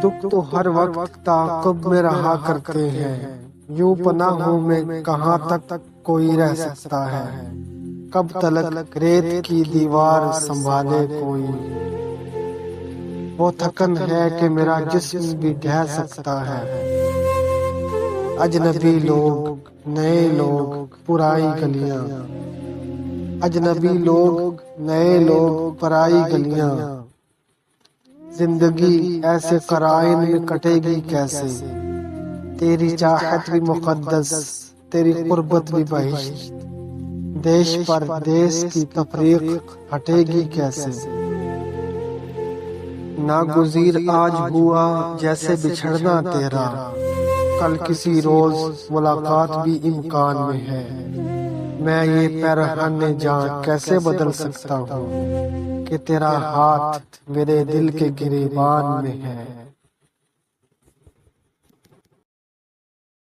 دکھ تو ہر وقت تعاقب میں رہا کرتے ہیں، یوں پناہوں میں کہاں تک کوئی رہ سکتا ہے، کب تلک ریت کی دیوار سنبھالے کوئی۔ وہ تھکن ہے کہ میرا جسم بھی ڈھہ سکتا ہے، اجنبی لوگ نئے لوگ پرائی گلیاں، اجنبی لوگ نئے لوگ پرائی گلیاں، زندگی ایسے قرائن میں کٹے گی کیسے، تیری چاہت بھی مقدس تیری قربت بھی بہشت، دیش پر دیس کی تفریق ہٹے گی کیسے۔ ناگزیر آج ہوا جیسے بچھڑنا تیرا، کل کسی روز ملاقات بھی امکان میں ہے، میں یہ پیرہن جاں کیسے بدل سکتا ہوں کہ تیرا ہاتھ میرے دل کے گریبان میں ہے۔